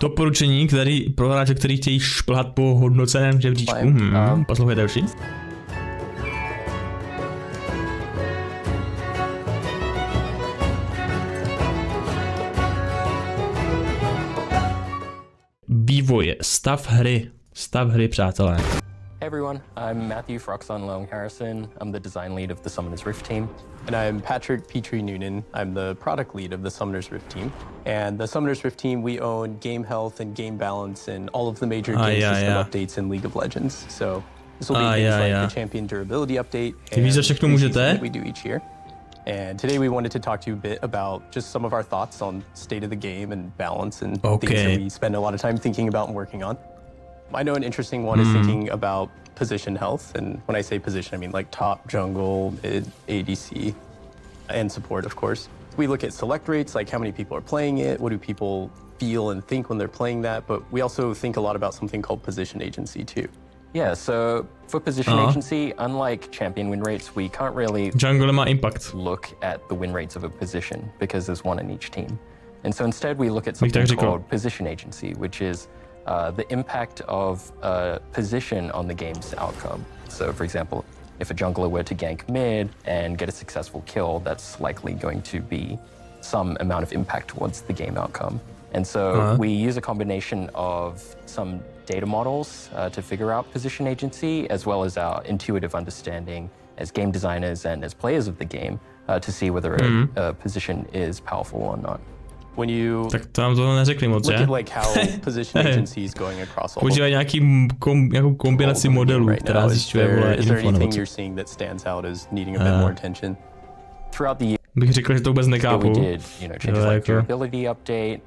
Doporučení, který pro hráče, který chtějí šplhat po hodnoceném žebříčku. Poslouchej další. Vývoj, stav hry, přátelé. Hey everyone, I'm Matthew Froxon Long Harrison. I'm the design lead of the Summoners Rift team. And I'm Patrick Petrie Noonan. I'm the product lead of the Summoners Rift team. And the Summoners Rift team, we own game health and game balance and all of the major game system updates in League of Legends. So this will be things like the champion durability update and that we do each year. And today we wanted to talk to you a bit about just some of our thoughts on state of the game and balance and things that we spend a lot of time thinking about and working on. I know an interesting one is thinking about position health, and when I say position, I mean like top, jungle, mid, ADC, and support, of course. We look at select rates, like how many people are playing it, what do people feel and think when they're playing that, but we also think a lot about something called position agency too. Yeah, so for position agency, unlike champion win rates, we can't really look at the win rates of a position because there's one in each team. And so instead we look at something called position agency, which is the impact of a position on the game's outcome. So for example, if a jungler were to gank mid and get a successful kill, that's likely going to be some amount of impact towards the game outcome. And so we use a combination of some data models to figure out position agency, as well as our intuitive understanding as game designers and as players of the game to see whether a position is powerful or not. When you look at like how position agency is going across all nějakou kombinaci modelů, která zjišťuje is there anything you're seeing that stands out as needing a bit more attention? Throughout the year, bych řekl, že to vůbec nechápu. We did, changes like durability update,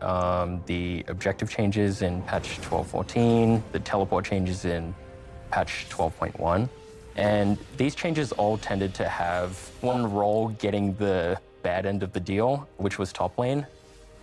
the objective changes in patch 12.14, the teleport changes in patch 12.1, and these changes all tended to have one role getting the bad end of the deal, which was top lane.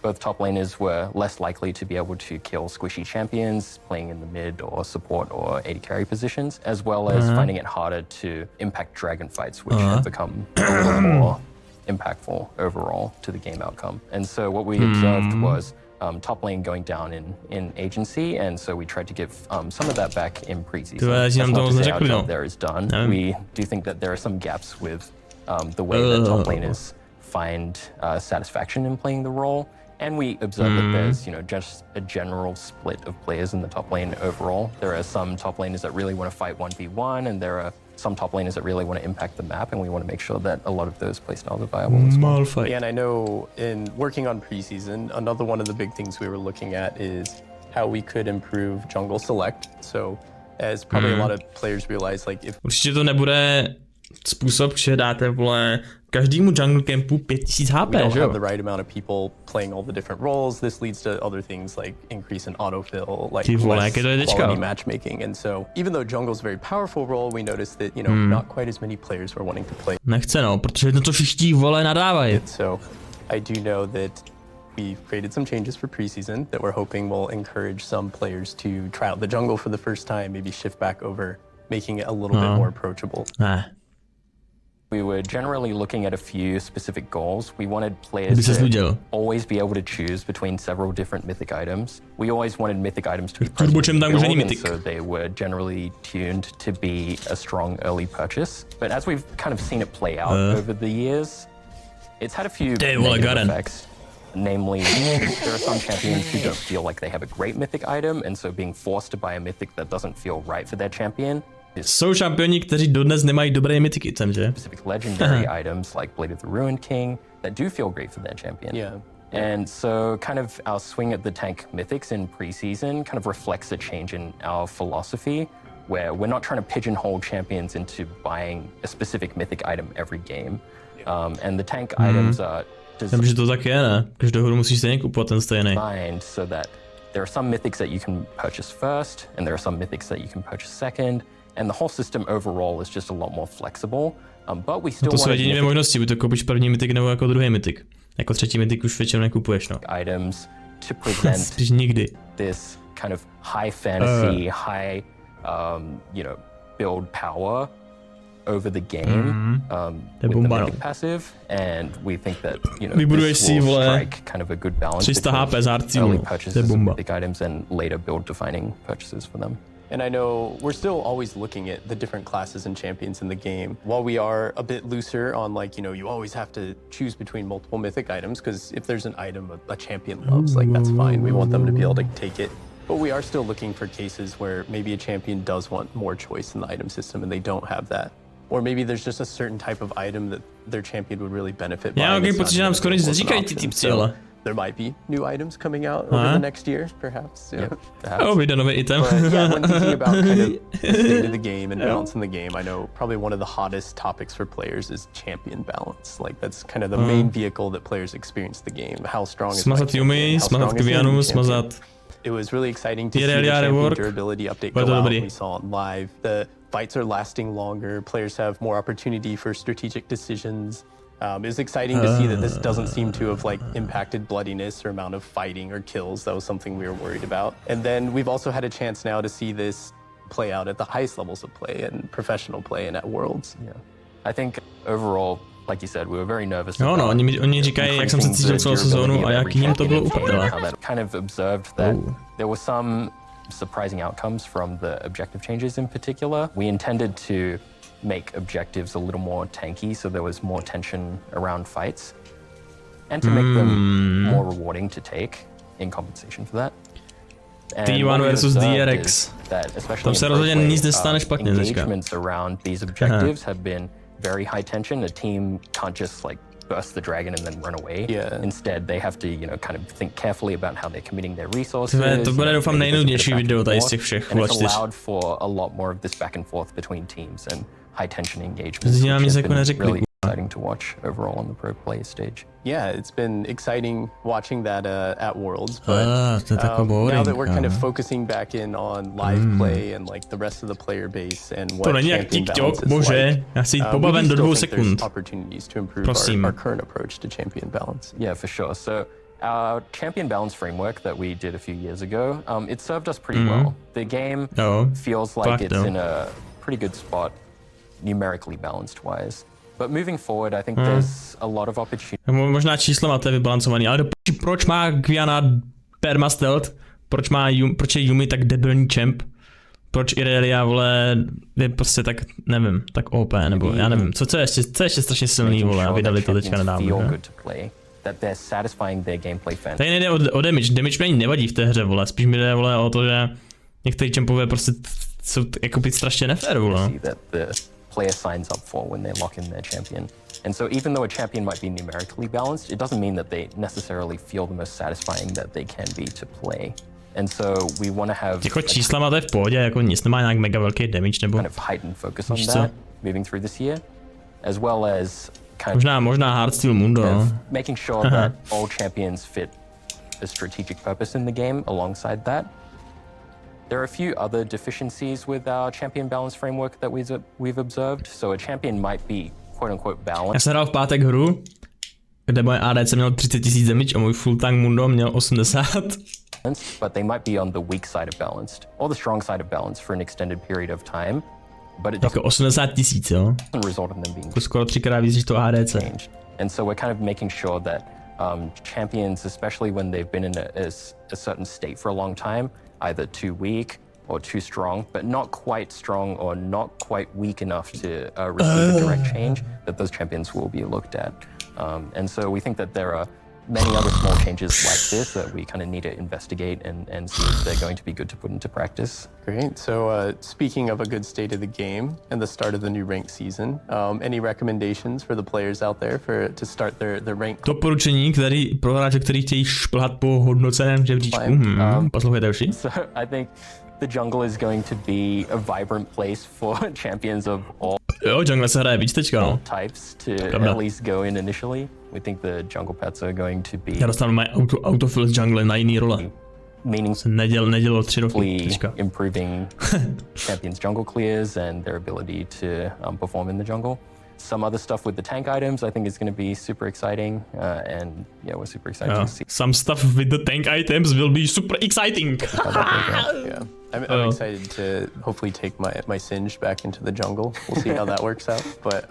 Both top laners were less likely to be able to kill squishy champions playing in the mid or support or AD carry positions, as well as finding it harder to impact dragon fights, which have become a little more impactful overall to the game outcome. And so what we observed was top lane going down in agency, and so we tried to give some of that back in preseason. That's not to say our job there is done. We do think that there are some gaps with the way that top laners find satisfaction in playing the role. And we observe that there's, just a general split of players in the top lane overall. There are some top laners that really want to fight 1v1, and there are some top laners that really want to impact the map, and we want to make sure that a lot of those playstyles are viable as well. Yeah, and I know in working on preseason, another one of the big things we were looking at is how we could improve jungle select. So as probably a lot of players realize, like if... Určitě to nebude způsob, že dáte, vole, každému jungle campu 5000 HP, we don't have the right amount of people playing all the different roles. This leads to other things like increase in autofill, like less quality matchmaking. And so even though jungle's a very powerful role, we noticed that, not quite as many players were wanting to play. Nechce, no, protože na to všichni, vole, nadávají. So I do know that we've created some changes for preseason that we're hoping will encourage some players to try out the jungle for the first time, maybe shift back over, making it a little bit more approachable. We were generally looking at a few specific goals. We wanted players to always be able to choose between several different mythic items. We always wanted mythic items to be present in the build, and so they were generally tuned to be a strong early purchase. But as we've kind of seen it play out over the years, it's had a few negative effects. Namely, there are some champions who don't feel like they have a great mythic item, and so being forced to buy a mythic that doesn't feel right for their champion. Jsou šampioni, kteří dodnes nemají dobré mytiky, že? Specific legendary items like Blade of the Ruined King that do feel great for their champion. Yeah. And so kind of our swing at the tank mythics in preseason kind of reflects a change in our philosophy, where we're not trying to pigeonhole champions into buying a specific mythic item every game. And the tank items are že to tak je, ne? Každou hru musíš stejně kupovat ten stejný. So that there are some mythics that you can purchase first, and there are some mythics that you can purchase second. And the whole system overall is just a lot more flexible, but we still to jsou jediné možnosti, buď to koupíš první mytik nebo jako druhý mytik. Jako třetí mytik už většinou nekupuješ, no. Items to present nikdy. This kind of high fantasy, high, build power over the game with the Mythic passive, and we think that, you know, this will strike kind of a good balance between early purchases of Mythic items and later build-defining purchases for them. And I know we're still always looking at the different classes and champions in the game. While we are a bit looser on, like, you know, you always have to choose between multiple Mythic items, because if there's an item a champion loves, like, that's fine. We want them to be able to take it. But we are still looking for cases where maybe a champion does want more choice in the item system and they don't have that. Or maybe there's just a certain type of item that their champion would really benefit by. There might be new items coming out over the next year, perhaps. Yeah. Oh, we don't know item. But yeah, when thinking about kind of the state of the game and balance in the game, I know probably one of the hottest topics for players is champion balance. Like, that's kind of the main vehicle that players experience the game. How strong is my champion? How strong is the champion? It was really exciting to see the champion durability update go out. We saw it live. The fights are lasting longer. Players have more opportunity for strategic decisions. It was exciting to see that this doesn't seem to have, like, impacted bloodiness or amount of fighting or kills. That was something we were worried about. And then we've also had a chance now to see this play out at the highest levels of play and professional play and at Worlds. Yeah. I think overall, like you said, we were very nervous. No, oni říkají, jak jsem se cítil celou sezónu a jak jim to bylo uprdele. Kind of observed that there were some surprising outcomes from the objective changes in particular. We intended to make objectives a little more tanky, so there was more tension around fights, and to make them more rewarding to take in compensation for that. T1 versus DRX. Tam se rozhodně nic nestane špatně teďka. Engagements around these objectives have been very high tension. A team can't just, like, burst the dragon and then run away. Instead, they have to, you know, kind of think carefully about how they're committing their resources. To bude, doufám, nejnudnější video tady z těch všech. And it's allowed for a lot more of this back and forth between teams and high tension engagements, which has been really exciting to watch overall on the pro play stage. Yeah, it's been exciting watching that at Worlds, but now that we're kind of focusing back in on live play and, like, the rest of the player base and what champion balance is like, já si pobavím do 2 sekund. There's opportunities to improve our current approach to champion balance. Yeah, for sure. So our champion balance framework that we did a few years ago, it served us pretty well. The game feels like it's in a pretty good spot, numerically balanced wise. But moving forward, I think there's a lot of opportunity. Možná číslo máte vybalancovaný, ale proč má Gviana permastealth? Proč je Yumi tak debilní champ? Proč Irelia, vole, je prostě tak, nevím, tak OP, nebo já nevím, co je ještě strašně silný, vole, a vydali to teďka nedávno. Tady nejde o damage mě nevadí v té hře, vole, spíš mi jde, vole, o to, že některý champové prostě jsou jako být strašně nefér, vole. Player signs up for when they lock in their champion. And so even though a champion might be numerically balanced, it doesn't mean that they necessarily feel the most satisfying that they can be to play. And so we want to have jako čísla máte v pohodě, jako nic nemá nějak mega velký damage nebo kind of heightened focus on that moving through this year, as well as kind možná Hardsteel Mundo, making sure that all champions fit a strategic purpose in the game alongside that. There are a few other deficiencies with our champion balance framework that we've observed. So a champion might be quote-unquote balanced. Já jsem hrál v pátek hru, kde moje ADC měl 30 000 damage a můj full tank Mundo měl 80. But they might be on the weak side of balanced or the strong side of balance for an extended period of time. But it jako 80 000, jo? Result in them being jako skoro 3krát víc než to ADC. And so we're kind of making sure that champions, especially when they've been in a certain state for a long time, either too weak or too strong, but not quite strong or not quite weak enough to receive a direct change, that those champions will be looked at. And so we think that there are many other small changes like this that we kind of need to investigate and see if they're going to be good to put into practice. Great. So speaking of a good state of the game and the start of the new ranked season, any recommendations for the players out there to start their rank? Doporučení, pro hráče, kteří chtějí šplhat po hodnoceném žebříčku. Poslouchejte už. So I think the jungle is going to be a vibrant place for champions of all jungle se hraje víc teďka, no. Types to at least go in initially. We think the jungle pets are going to be... Já dostanu mé autofill z jungle na jiný role. Meaning se nedělo 3 roky teďka. Improving champions' jungle clears and their ability to perform in the jungle. Some other stuff with the tank items I think is going to be super exciting, and yeah, we're super excited to see. Some stuff with the tank items will be super exciting. I'm excited to hopefully take my Singe back into the jungle. We'll see how that works out. But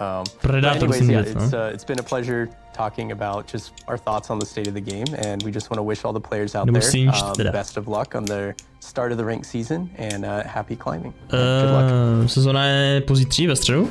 anyways, yeah, it's been a pleasure talking about just our thoughts on the state of the game, and we just want to wish all the players out there best of luck on their start of the ranked season and happy climbing. Good luck. Sezona je pozítří ve středu?